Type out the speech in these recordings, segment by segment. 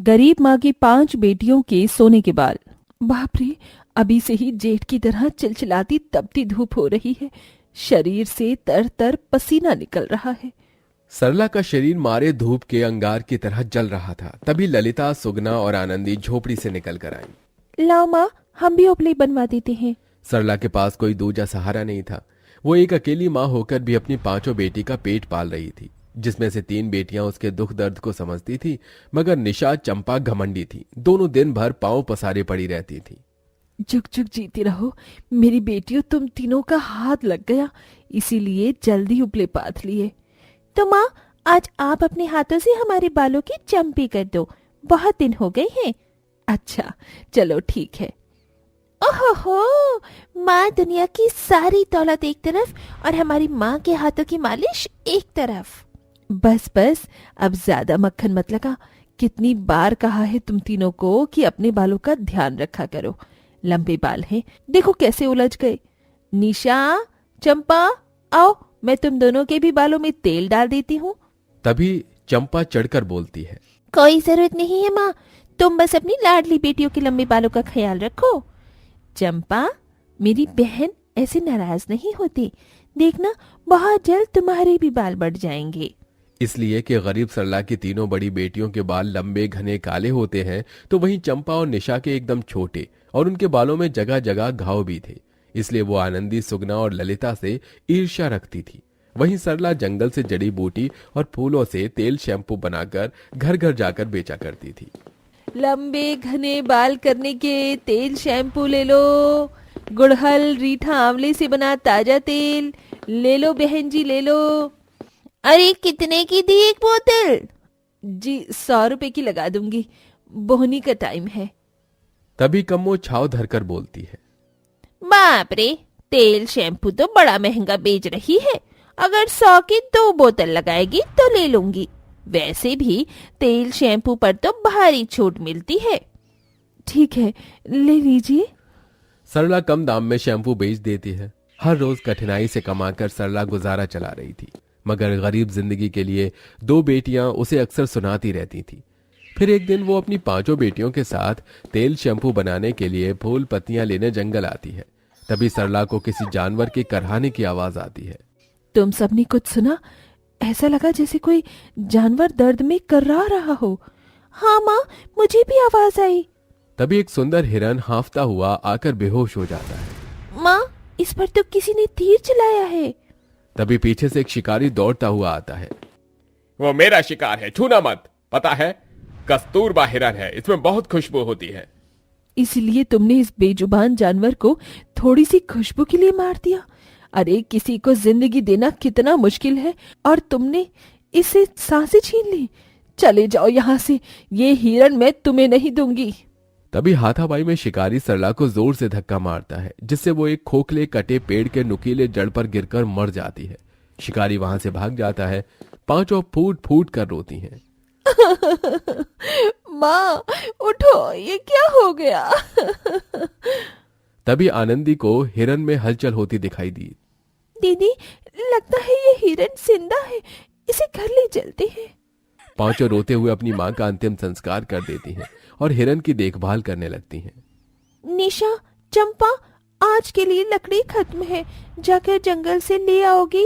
गरीब माँ की 5 बेटियों के सोने के बाल। बाप रे, अभी से ही जेठ की तरह चिलचिलाती तपती धूप हो रही है। शरीर से तर तर पसीना निकल रहा है। सरला का शरीर मारे धूप के अंगार की तरह जल रहा था। तभी ललिता, सुगना और आनंदी झोपड़ी से निकल कर आई। लाओ माँ, हम भी उपले बनवा देते हैं। सरला के पास कोई दूजा सहारा नहीं था। वो एक अकेली माँ होकर भी अपनी 5 बेटी का पेट पाल रही थी, जिसमें से 3 बेटियां उसके दुख दर्द को समझती थी, मगर निशा, चंपा घमंडी थी। दोनों दिन भर पांव पसारे पड़ी रहती थी। जुग जुग जीती रहो मेरी बेटियों, तुम तीनों का हाथ लग गया, इसीलिए जल्दी उपले पाथ लिए। तो माँ, आज आप अपने हाथों से हमारे बालों की चंपी कर दो, बहुत दिन हो गए हैं। अच्छा, चलो ठीक है। ओहो, माँ दुनिया की सारी दौलत एक तरफ और हमारी माँ के हाथों की मालिश एक तरफ। बस बस, अब ज्यादा मक्खन मत लगा। कितनी बार कहा है तुम तीनों को कि अपने बालों का ध्यान रखा करो। लंबे बाल हैं, देखो कैसे उलझ गए। निशा, चंपा, आओ, मैं तुम दोनों के भी बालों में तेल डाल देती हूँ। तभी चंपा चढ़कर बोलती है, कोई जरूरत नहीं है माँ, तुम बस अपनी लाडली बेटियों के लंबे बालों का ख्याल रखो। चंपा, मेरी बहन ऐसे नाराज नहीं होती, देखना बहुत जल्द तुम्हारे भी बाल बढ़ जाएंगे। इसलिए कि गरीब सरला की तीनों बड़ी बेटियों के बाल लंबे घने काले होते हैं, तो वहीं चंपा और निशा के एकदम छोटे और उनके बालों में जगह जगह घाव भी थे। इसलिए वो आनंदी, सुगना और ललिता से ईर्ष्या रखती थी। वहीं सरला जंगल से जड़ी बूटी और फूलों से तेल शैम्पू बनाकर घर घर जाकर बेचा करती थी। लंबे घने बाल करने के तेल शैम्पू ले लो, गुड़हल, रीठा, आंवले से बना ताजा तेल ले लो बहन जी, ले लो। अरे कितने की दी एक बोतल? जी 100 रुपए की लगा दूंगी, बोहनी का टाइम है। तभी कम्मो छाव धरकर बोलती है, बाप रे, तेल शैम्पू तो बड़ा महंगा बेच रही है, अगर 100 की 2 बोतल लगाएगी तो ले लूंगी। वैसे भी तेल शैम्पू पर तो भारी छूट मिलती है। ठीक है, ले लीजिए। सरला कम दाम में शैम्पू बेच देती है। हर रोज कठिनाई से कमाकर सरला गुजारा चला रही थी, मगर गरीब जिंदगी के लिए 2 बेटियां उसे अक्सर सुनाती रहती थी। फिर एक दिन वो अपनी 5 बेटियों के साथ तेल शैम्पू बनाने के लिए फूल पत्तियां लेने जंगल आती है। तभी सरला को किसी जानवर के करहाने की आवाज आती है। तुम सबने कुछ सुना? ऐसा लगा जैसे कोई जानवर दर्द में कर्रा रहा हो। हाँ माँ, मुझे भी आवाज आई। तभी एक सुंदर हिरन हांफता हुआ आकर बेहोश हो जाता है। माँ, इस पर तो किसी ने तीर चलाया है। तभी पीछे से एक शिकारी दौड़ता हुआ आता है। वो मेरा शिकार है, छूना मत। पता है, कस्तूरबा हिरन है, इसमें बहुत खुशबू होती है। इसलिए तुमने इस बेजुबान जानवर को थोड़ी सी खुशबू के लिए मार दिया? अरे किसी को जिंदगी देना कितना मुश्किल है और तुमने इसे सांसें छीन ली। चले जाओ यहाँ से, ये हिरन मैं तुम्हें नहीं दूंगी। तभी हाथापाई में शिकारी सरला को जोर से धक्का मारता है, जिससे वो एक खोखले कटे पेड़ के नुकीले जड़ पर गिरकर मर जाती है। शिकारी वहां से भाग जाता है। 5 फूट फूट कर रोती हैं। माँ उठो, ये क्या हो गया? तभी आनंदी को हिरन में हलचल होती दिखाई दी। दीदी, लगता है ये हिरन जिंदा है, इसे घर ले चलते हैं। 5 रोते हुए अपनी माँ का अंतिम संस्कार कर देती हैं और हिरन की देखभाल करने लगती हैं। निशा, चंपा, आज के लिए लकड़ी खत्म है, जाकर जंगल से ले आओगी?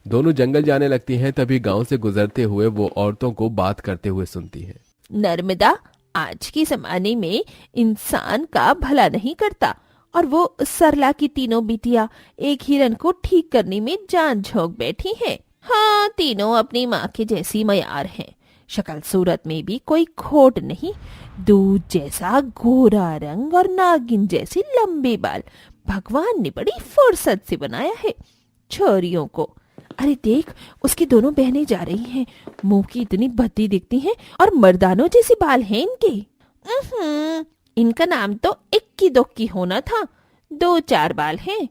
दोनों जंगल जाने लगती हैं। तभी गांव से गुजरते हुए वो औरतों को बात करते हुए सुनती हैं। नर्मदा, आज के जमाने में इंसान का भला नहीं करता और वो सरला की तीनों बिटिया एक हिरन को ठीक करने में जान झोंक बैठी हैं। हाँ, तीनों अपनी माँ के जैसी मयार हैं। शक्ल सूरत में भी कोई खोट नहीं, दूध जैसा गोरा रंग और नागिन जैसे लंबे बाल भगवान ने बड़ी फुर्सत से बनाया है छोरियों को। अरे देख, उसकी दोनों बहनें जा रही हैं, मुंह की इतनी भद्दी दिखती हैं और मर्दानों जैसे बाल हैं इनके। इनका नाम तो इक्की दुक्की होना था, 2-4 बाल हैं।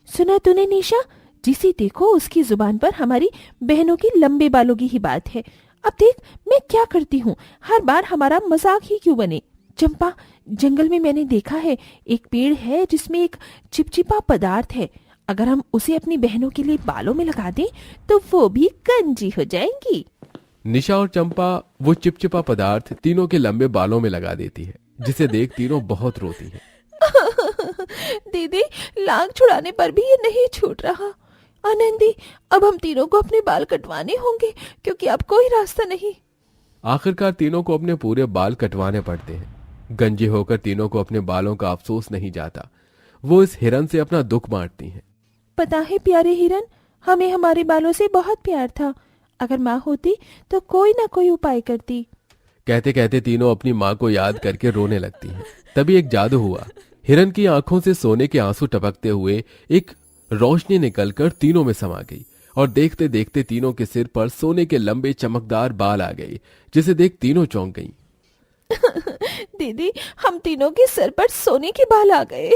सुना तूने निशा, जिसे देखो उसकी जुबान पर हमारी बहनों की लंबे बालों की ही बात है। अब देख मैं क्या करती हूँ, हर बार हमारा मजाक ही क्यों बने। चंपा, जंगल में मैंने देखा है एक पेड़ है जिसमें एक चिपचिपा पदार्थ है, अगर हम उसे अपनी बहनों के लिए बालों में लगा दें तो वो भी कंजी हो जाएंगी। निशा और चंपा वो चिपचिपा पदार्थ तीनों के लंबे बालों में लगा देती है, जिसे देख तीनों बहुत रोती हैं। दीदी, लांग छुड़ाने पर भी ये नहीं छूट रहा। आनंदी, अब हम तीनों को अपने बाल कटवाने होंगे क्योंकि अब कोई रास्ता नहीं। आखिरकार तीनों को अपने पूरे बाल कटवाने पड़ते हैं। गंजे होकर तीनों को अपने बालों का अफसोस नहीं जाता। वो इस हिरन से अपना दुख बांटती हैं। पता है प्यारे हिरन, हमें हमारे बालों से बहुत प्यार था। अगर माँ होती तो कोई ना कोई उपाय करती। कहते कहते तीनों अपनी माँ को याद करके रोने लगती हैं। तभी एक जादू हुआ। हिरन की आंखों से सोने के आंसू टपकते हुए एक रोशनी निकलकर तीनों में समा गई और देखते देखते तीनों के सिर पर सोने के लंबे चमकदार बाल आ गए, जिसे देख तीनों चौंक गईं। दीदी, हम तीनों के सर पर सोने के बाल आ गए।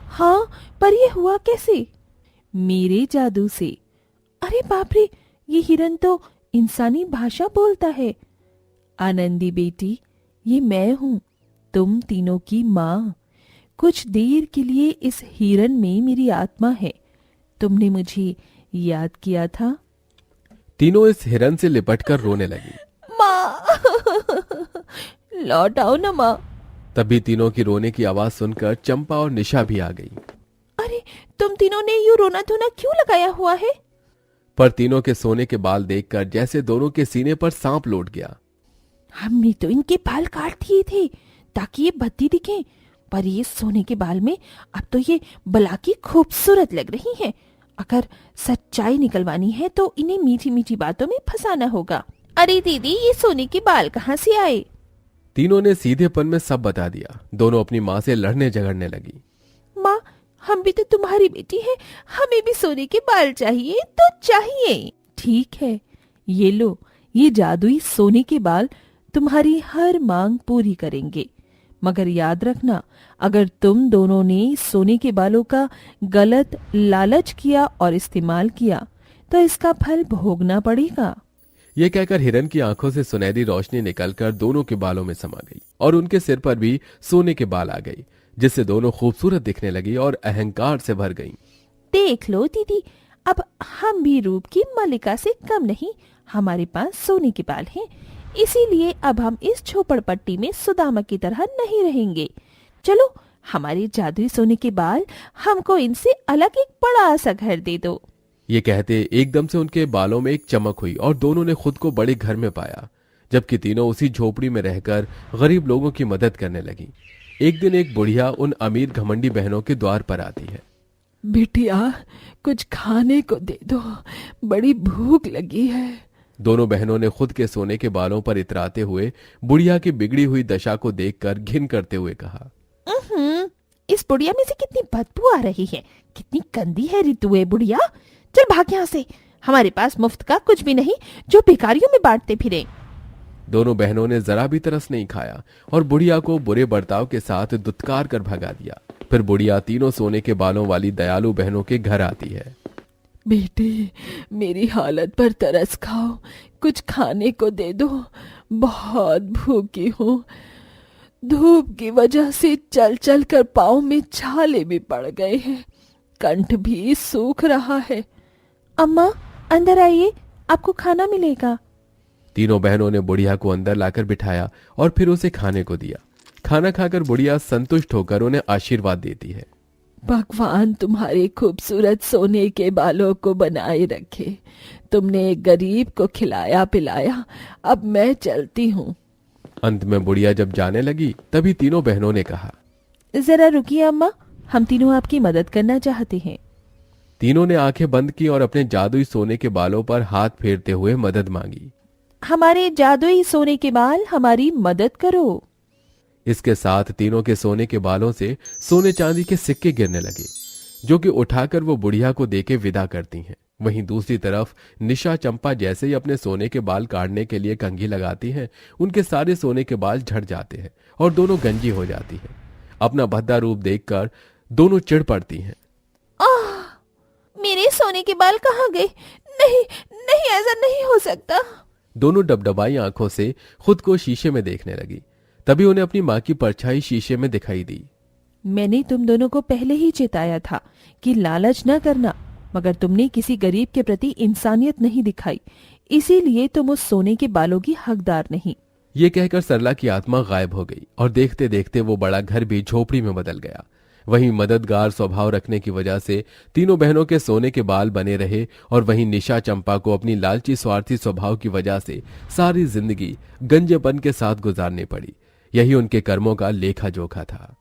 हाँ, पर ये हुआ कैसे? मेरे जादू से। अरे बाप रे, ये हिरन तो इंसानी भाषा बोलता है। आनंदी बेटी, ये मैं हूँ, तुम तीनों की माँ। कुछ देर के लिए इस हिरन में मेरी आत्मा है। तुमने मुझे याद किया था। तीनों इस हिरन से लिपटकर रोने लगी। माँ, लौट आओ ना माँ। तभी तीनों की रोने की आवाज सुनकर चंपा और निशा भी आ गई। अरे, तुम तीनों ने यूं रोना धोना क्यों लगाया हुआ है? पर तीनों के सोने के बाल देखकर जैसे दोनों के सीने पर सांप लौट गया। हमने तो इनके बाल काट दिए थे ताकि ये भद्दी दिखे, पर ये सोने के बाल में अब तो ये बला की खूबसूरत लग रही हैं। अगर सच्चाई निकलवानी है तो इन्हें मीठी मीठी बातों में फंसाना होगा। अरे दीदी, ये सोने के बाल कहाँ से आए? तीनों ने सीधेपन में सब बता दिया। दोनों अपनी माँ से लड़ने झगड़ने लगी। माँ, हम भी तो तुम्हारी बेटी है, हमें भी सोने के बाल चाहिए तो चाहिए। ठीक है, ये लो, ये जादुई सोने के बाल तुम्हारी हर मांग पूरी करेंगे। मगर याद रखना, अगर तुम दोनों ने सोने के बालों का गलत लालच किया और इस्तेमाल किया तो इसका फल भोगना पड़ेगा। ये कहकर हिरन की आंखों से सुनहरी रोशनी निकलकर दोनों के बालों में समा गई और उनके सिर पर भी सोने के बाल आ गए, जिससे दोनों खूबसूरत दिखने लगी और अहंकार से भर गईं। देख लो दीदी, अब हम भी रूप की मलिका से कम नहीं। हमारे पास सोने के बाल हैं, इसीलिए अब हम इस झोपड़पट्टी में सुदामा की तरह नहीं रहेंगे। चलो, हमारे जादुई सोने के बाल हमको इनसे अलग एक बड़ा सा घर दे दो। ये कहते एकदम से उनके बालों में एक चमक हुई और दोनों ने खुद को बड़े घर में पाया, जबकि तीनों उसी झोपड़ी में रहकर गरीब लोगों की मदद करने लगी। एक दिन एक बुढ़िया उन अमीर घमंडी बहनों के द्वार पर आती है। बिटिया, कुछ खाने को दे दो, बड़ी भूख लगी है। दोनों बहनों ने खुद के सोने के बालों पर इतराते हुए बुढ़िया की बिगड़ी हुई दशा को देखकर घिन करते हुए कहा, इस बुढ़िया में से कितनी बदबू आ रही है, कितनी गंदी है ऋतु है बुढ़िया। चल भाग यहाँ से, हमारे पास मुफ्त का कुछ भी नहीं जो भिखारियों में बांटते फिरे। दोनों बहनों ने जरा भी तरस नहीं खाया और बुढ़िया को बुरे बर्ताव के साथ दुत्कार कर भगा दिया। फिर बुढ़िया तीनों सोने के बालों वाली दयालु बहनों के घर आती है। बेटी, मेरी हालत पर तरस खाओ, कुछ खाने को दे दो, बहुत भूखी हूँ। धूप की वजह से चल चल कर पाँव में छाले भी पड़ गए हैं, कंठ भी सूख रहा है। अम्मा, अंदर आइए, आपको खाना मिलेगा। तीनों बहनों ने बुढ़िया को अंदर लाकर बिठाया और फिर उसे खाने को दिया। खाना खाकर बुढ़िया संतुष्ट होकर उन्हें आशीर्वाद देती है। भगवान तुम्हारे खूबसूरत सोने के बालों को बनाए रखे। तुमने एक गरीब को खिलाया पिलाया, अब मैं चलती हूँ। अंत में बुढ़िया जब जाने लगी तभी तीनों बहनों ने कहा, जरा रुकिए अम्मा, हम तीनों आपकी मदद करना चाहते हैं। तीनों ने आंखें बंद की और अपने जादुई सोने के बालों पर हाथ फेरते हुए मदद मांगी। हमारे जादुई सोने के बाल, हमारी मदद करो। इसके साथ तीनों के सोने के बालों से सोने चांदी के सिक्के गिरने लगे, जो कि उठाकर वो बुढ़िया को देके विदा करती हैं। वहीं दूसरी तरफ निशा चंपा जैसे ही अपने सोने के बाल काटने के लिए कंघी लगाती हैं, उनके सारे सोने के बाल झड़ जाते हैं और दोनों गंजी हो जाती हैं। अपना भद्दा रूप देखकर दोनों चिढ़ पड़ती हैं। मेरे सोने के बाल कहाँ गए? नहीं नहीं, ऐसा नहीं हो सकता। दोनों डबडबाई आंखों से खुद को शीशे में देखने लगी। तभी उन्हें अपनी माँ की परछाई शीशे में दिखाई दी। मैंने तुम दोनों को पहले ही चेताया था कि लालच न करना, मगर तुमने किसी गरीब के प्रति इंसानियत नहीं दिखाई, इसीलिए तुम उस सोने के बालों की हकदार नहीं। ये कहकर सरला की आत्मा गायब हो गई और देखते देखते वो बड़ा घर भी झोपड़ी में बदल गया। वहीं मददगार स्वभाव रखने की वजह से तीनों बहनों के सोने के बाल बने रहे और वहीं निशा चंपा को अपनी लालची स्वार्थी स्वभाव की वजह से सारी जिंदगी गंजेपन के साथ गुजारनी पड़ी। यही उनके कर्मों का लेखा जोखा था।